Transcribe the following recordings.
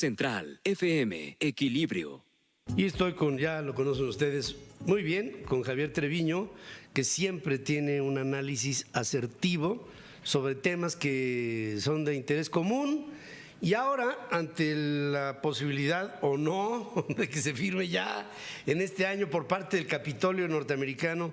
Central FM, Equilibrio. Y estoy con, ya lo conocen ustedes muy bien, con Javier Treviño, que siempre tiene un análisis asertivo sobre temas que son de interés común. Y ahora, ante la posibilidad o no de que se firme ya en este año por parte del Capitolio norteamericano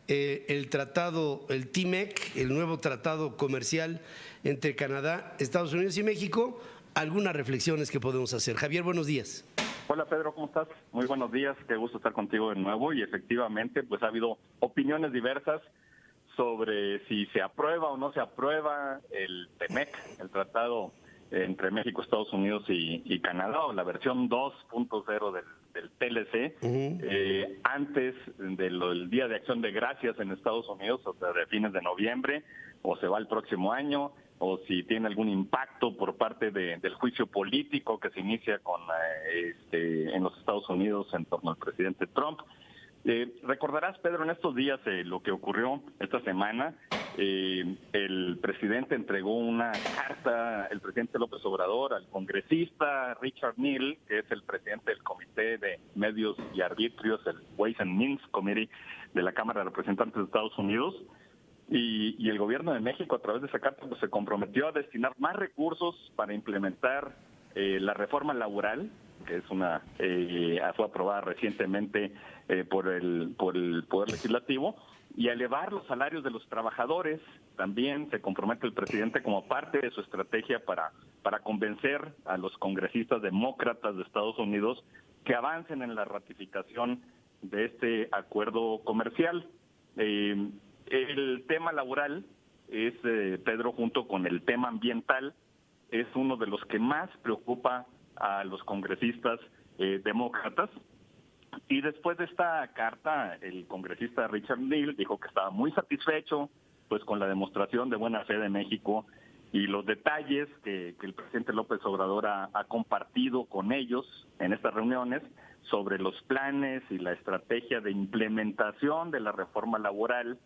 el tratado, el TMEC, el nuevo tratado comercial entre Canadá, Estados Unidos y México, algunas reflexiones que podemos hacer. Javier, buenos días. Hola Pedro, ¿cómo estás? Muy buenos días, qué gusto estar contigo de nuevo y efectivamente pues ha habido opiniones diversas sobre si se aprueba o no se aprueba el TMEC, el tratado entre México, Estados Unidos y Canadá, o la versión 2.0 del TLC, antes del Día de Acción de Gracias en Estados Unidos, o sea, de fines de noviembre, o se va el próximo año, o si tiene algún impacto por parte del juicio político que se inicia en los Estados Unidos en torno al presidente Trump. Recordarás, Pedro, en estos días lo que ocurrió esta semana. El presidente entregó una carta, el presidente López Obrador, al congresista Richard Neal, que es el presidente del Comité de Medios y Arbitrios, el Ways and Means Committee de la Cámara de Representantes de Estados Unidos. Y el gobierno de México, a través de esa carta, pues, se comprometió a destinar más recursos para implementar la reforma laboral, que es fue aprobada recientemente por el Poder Legislativo, y a elevar los salarios de los trabajadores. También se compromete el presidente como parte de su estrategia para convencer a los congresistas demócratas de Estados Unidos que avancen en la ratificación de este acuerdo comercial. El tema laboral es, Pedro, junto con el tema ambiental, es uno de los que más preocupa a los congresistas demócratas. Y después de esta carta, el congresista Richard Neal dijo que estaba muy satisfecho pues con la demostración de buena fe de México y los detalles que el presidente López Obrador ha compartido con ellos en estas reuniones sobre los planes y la estrategia de implementación de la reforma laboral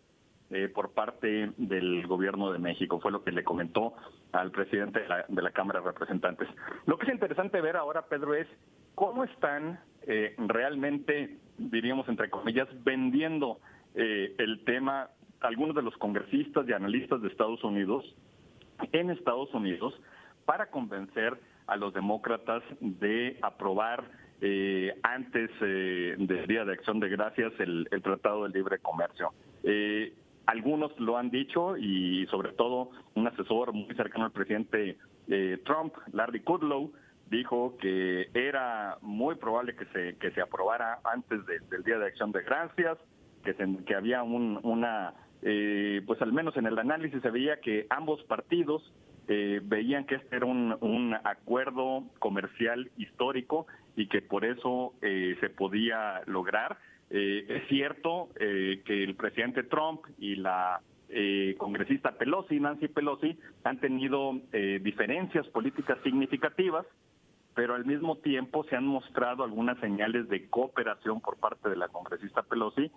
por parte del gobierno de México. Fue lo que le comentó al presidente de la Cámara de Representantes. Lo que es interesante ver ahora, Pedro, es cómo están realmente, diríamos entre comillas, vendiendo el tema algunos de los congresistas y analistas de Estados Unidos en Estados Unidos para convencer a los demócratas de aprobar antes del Día de Acción de Gracias el Tratado de Libre Comercio. Algunos lo han dicho, y sobre todo un asesor muy cercano al presidente Trump, Larry Kudlow, dijo que era muy probable que se aprobara antes del Día de Acción de Gracias, que había pues al menos en el análisis se veía que ambos partidos veían que este era un acuerdo comercial histórico y que por eso se podía lograr. Es cierto que el presidente Trump y la congresista Nancy Pelosi, han tenido diferencias políticas significativas, pero al mismo tiempo se han mostrado algunas señales de cooperación por parte de la congresista Pelosi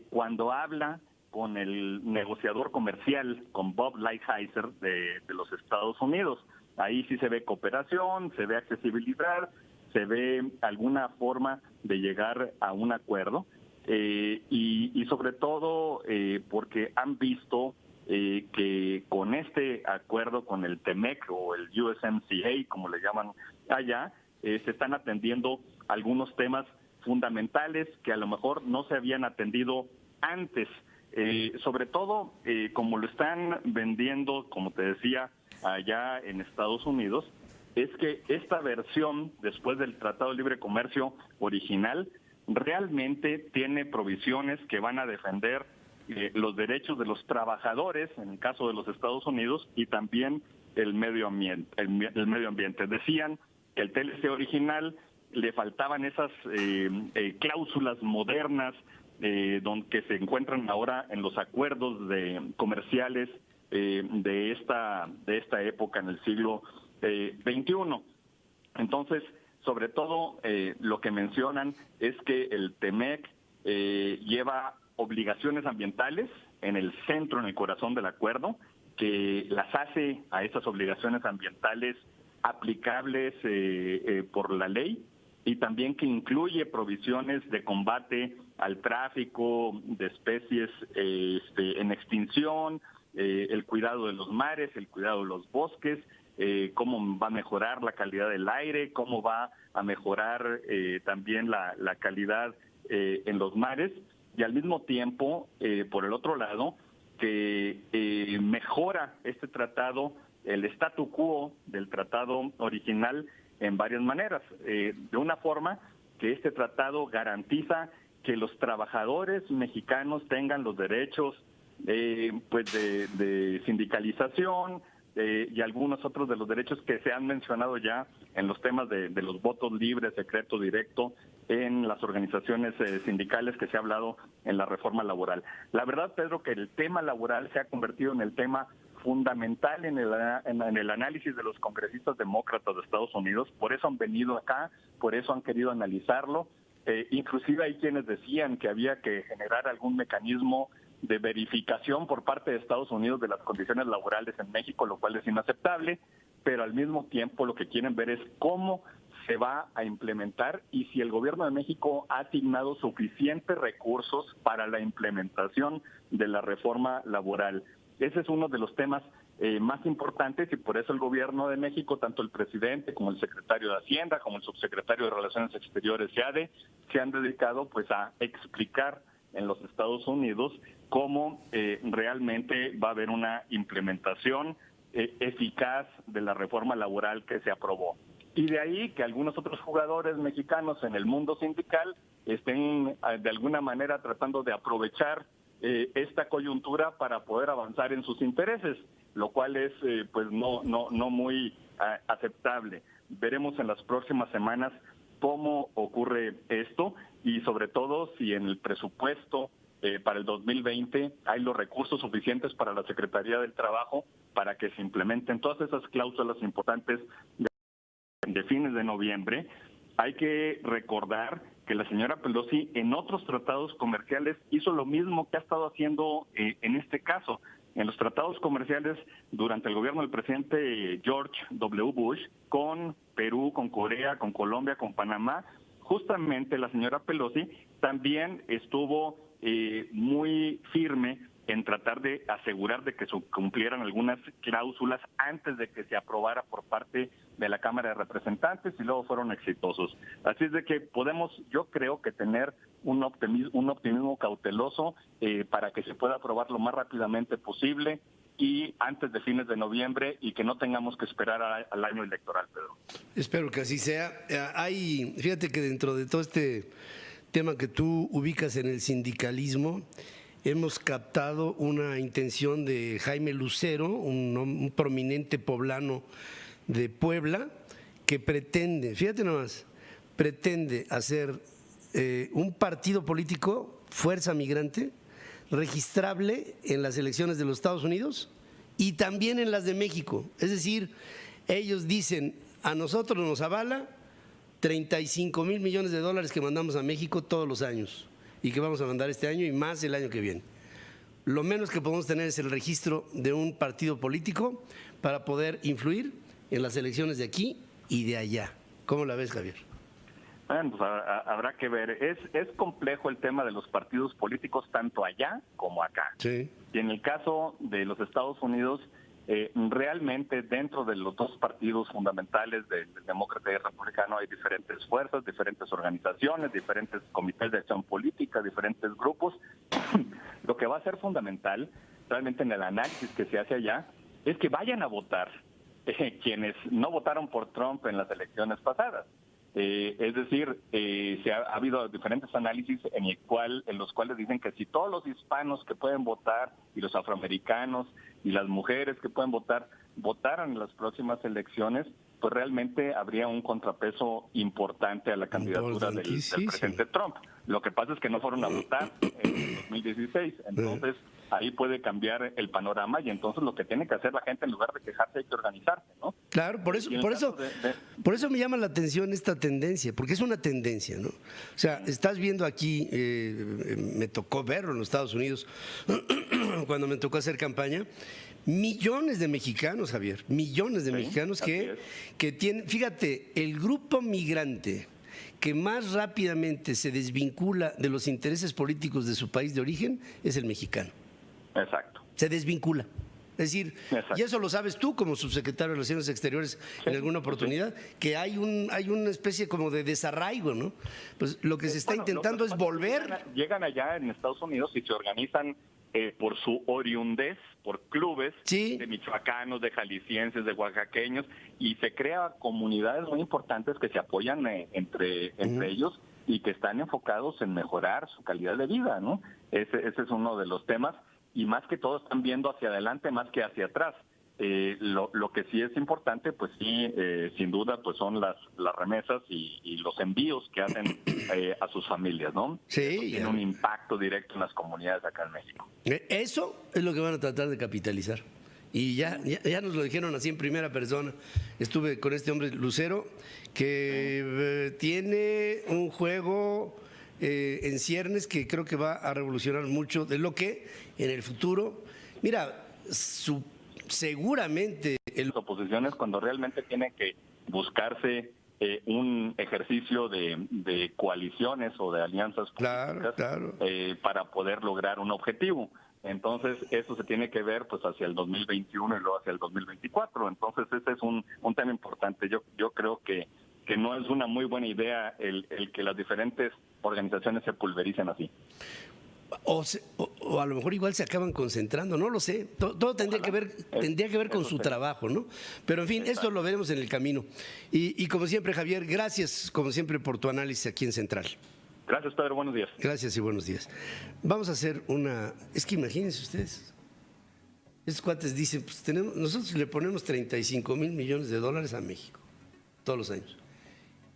cuando habla con el negociador comercial, con Bob Lighthizer de los Estados Unidos. Ahí sí se ve cooperación, se ve accesibilidad, se ve alguna forma de llegar a un acuerdo y sobre todo porque han visto que con este acuerdo, con el TMEC o el USMCA, como le llaman allá, se están atendiendo algunos temas fundamentales que a lo mejor no se habían atendido antes. Sobre todo, como lo están vendiendo, como te decía, allá en Estados Unidos, es que esta versión, después del Tratado de Libre Comercio original, realmente tiene provisiones que van a defender los derechos de los trabajadores, en el caso de los Estados Unidos, y también el medio ambiente. Decían que el TLC original le faltaban esas cláusulas modernas que se encuentran ahora en los acuerdos comerciales de esta época en el siglo XXI. Entonces, sobre todo, lo que mencionan es que el TMEC lleva obligaciones ambientales en el centro, en el corazón del acuerdo, que las hace a esas obligaciones ambientales aplicables por la ley, y también que incluye provisiones de combate al tráfico de especies en extinción, el cuidado de los mares, el cuidado de los bosques, cómo va a mejorar la calidad del aire, cómo va a mejorar también la calidad en los mares, y al mismo tiempo, por el otro lado, que mejora este tratado, el statu quo del tratado original, en varias maneras. De una forma que este tratado garantiza que los trabajadores mexicanos tengan los derechos pues de sindicalización y algunos otros de los derechos que se han mencionado ya en los temas de los votos libres, secreto, directo, en las organizaciones sindicales que se ha hablado en la reforma laboral. La verdad, Pedro, que el tema laboral se ha convertido en el tema fundamental en el análisis de los congresistas demócratas de Estados Unidos. Por eso han venido acá, por eso han querido analizarlo. Inclusive hay quienes decían que había que generar algún mecanismo de verificación por parte de Estados Unidos de las condiciones laborales en México, lo cual es inaceptable, pero al mismo tiempo lo que quieren ver es cómo se va a implementar y si el gobierno de México ha asignado suficientes recursos para la implementación de la reforma laboral. Ese es uno de los temas más importantes, y por eso el gobierno de México, tanto el presidente como el secretario de Hacienda, como el subsecretario de Relaciones Exteriores, SEADE, se han dedicado pues a explicar en los Estados Unidos cómo realmente va a haber una implementación eficaz de la reforma laboral que se aprobó. Y de ahí que algunos otros jugadores mexicanos en el mundo sindical estén de alguna manera tratando de aprovechar esta coyuntura para poder avanzar en sus intereses, lo cual es pues no muy aceptable. Veremos en las próximas semanas cómo ocurre esto y sobre todo si en el presupuesto para el 2020 hay los recursos suficientes para la Secretaría del Trabajo para que se implementen todas esas cláusulas importantes de fines de noviembre. Hay que recordar que la señora Pelosi en otros tratados comerciales hizo lo mismo que ha estado haciendo en este caso. En los tratados comerciales durante el gobierno del presidente George W. Bush con Perú, con Corea, con Colombia, con Panamá, justamente la señora Pelosi también estuvo muy firme en tratar de asegurar de que se cumplieran algunas cláusulas antes de que se aprobara por parte de la Cámara de Representantes y luego fueron exitosos. Así es de que podemos, yo creo que tener un optimismo cauteloso para que se pueda aprobar lo más rápidamente posible y antes de fines de noviembre y que no tengamos que esperar al año electoral, Pedro. Espero que así sea. Fíjate que dentro de todo este tema que tú ubicas en el sindicalismo, hemos captado una intención de Jaime Lucero, un prominente poblano de Puebla, que pretende, fíjate nomás, pretende hacer un partido político, Fuerza Migrante, registrable en las elecciones de los Estados Unidos y también en las de México. Es decir, ellos dicen, a nosotros nos avala 35,000 millones de dólares que mandamos a México todos los años y que vamos a mandar este año y más el año que viene. Lo menos que podemos tener es el registro de un partido político para poder influir en las elecciones de aquí y de allá. ¿Cómo la ves, Javier? Bueno, pues habrá que ver. Es complejo el tema de los partidos políticos tanto allá como acá. Sí. Y en el caso de los Estados Unidos, realmente dentro de los dos partidos fundamentales del demócrata y el republicano hay diferentes fuerzas, diferentes organizaciones, diferentes comités de acción política, diferentes grupos. Lo que va a ser fundamental realmente en el análisis que se hace allá es que vayan a votar quienes no votaron por Trump en las elecciones pasadas. Es decir, ha habido diferentes análisis en los cuales dicen que si todos los hispanos que pueden votar y los afroamericanos y las mujeres que pueden votar votaran en las próximas elecciones, pues realmente habría un contrapeso importante a la candidatura del presidente Trump. Lo que pasa es que no fueron a votar en 2016, entonces ahí puede cambiar el panorama y entonces lo que tiene que hacer la gente en lugar de quejarse hay que organizarse, ¿no? Claro, por eso me llama la atención esta tendencia, porque es una tendencia, ¿no? O sea, estás viendo aquí, me tocó verlo en los Estados Unidos cuando me tocó hacer campaña, millones de mexicanos, Javier, millones de mexicanos que tienen, fíjate, el grupo migrante que más rápidamente se desvincula de los intereses políticos de su país de origen es el mexicano. Exacto. Se desvincula. Es decir, exacto. Y eso lo sabes tú como subsecretario de Relaciones Exteriores en alguna oportunidad, que hay una especie como de desarraigo, ¿no? Pues lo que se está intentando es volver. Llegan allá en Estados Unidos y se organizan por su oriundez, por clubes de michoacanos, de jaliscienses, de oaxaqueños, y se crean comunidades muy importantes que se apoyan entre ellos y que están enfocados en mejorar su calidad de vida, ¿no? Ese es uno de los temas, y más que todo están viendo hacia adelante más que hacia atrás. Lo que sí es importante, pues sí, sin duda, pues son las remesas y los envíos que hacen a sus familias, ¿no? Sí. Tiene un impacto directo en las comunidades acá en México. Eso es lo que van a tratar de capitalizar. Y ya nos lo dijeron así en primera persona. Estuve con este hombre Lucero, que tiene un juego en ciernes que creo que va a revolucionar mucho de lo que en el futuro, mira, seguramente las oposiciones, cuando realmente tienen que buscarse un ejercicio de coaliciones o de alianzas políticas, claro. Para poder lograr un objetivo. Entonces, eso se tiene que ver pues hacia el 2021 y luego hacia el 2024. Entonces, ese es un tema importante. Yo creo que no es una muy buena idea el que las diferentes organizaciones se pulvericen así. O a lo mejor igual se acaban concentrando, no lo sé. Todo tendría que ver con su trabajo, ¿no? Pero en fin, esto lo veremos en el camino. Y como siempre, Javier, gracias como siempre por tu análisis aquí en Central. Gracias, Pedro, buenos días. Gracias y buenos días. Vamos a hacer es que imagínense ustedes, estos cuates dicen, pues nosotros le ponemos 35 mil millones de dólares a México, todos los años.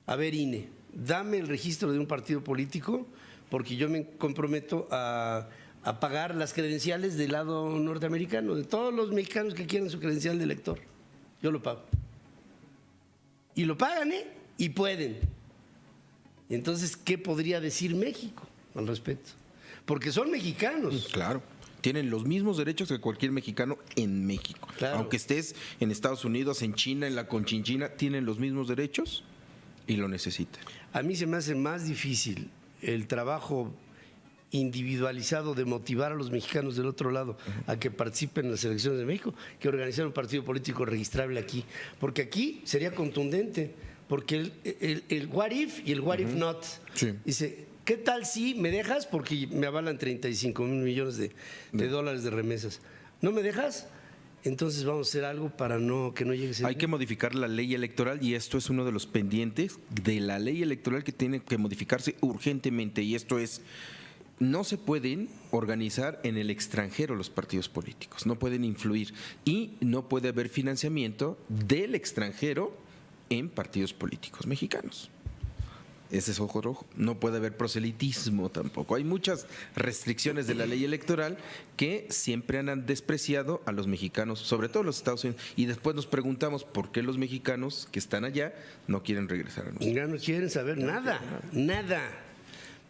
A ver, INE, dame el registro de un partido político porque yo me comprometo a pagar las credenciales del lado norteamericano, de todos los mexicanos que quieran su credencial de elector. Yo lo pago. Y lo pagan, y pueden. Entonces, ¿qué podría decir México al respecto? Porque son mexicanos. Claro. Tienen los mismos derechos que cualquier mexicano en México. Claro. Aunque estés en Estados Unidos, en China, en la Conchinchina, tienen los mismos derechos y lo necesitan. A mí se me hace más difícil el trabajo individualizado de motivar a los mexicanos del otro lado a que participen en las elecciones de México que organizar un partido político registrable aquí. Porque aquí sería contundente. Porque el what if y el what if not. Sí. Dice, ¿qué tal si me dejas? Porque me avalan 35 mil millones de dólares de remesas. ¿No me dejas? Entonces vamos a hacer algo para que no llegue ese día. Hay que modificar la ley electoral y esto es uno de los pendientes de la ley electoral que tiene que modificarse urgentemente, y esto es: no se pueden organizar en el extranjero los partidos políticos, no pueden influir y no puede haber financiamiento del extranjero en partidos políticos mexicanos. Ese es ojo rojo. No puede haber proselitismo tampoco. Hay muchas restricciones de la ley electoral que siempre han despreciado a los mexicanos, sobre todo los Estados Unidos. Y después nos preguntamos por qué los mexicanos que están allá no quieren regresar a nosotros. Ya no quieren saber nada.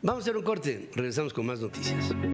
Vamos a hacer un corte. Regresamos con más noticias.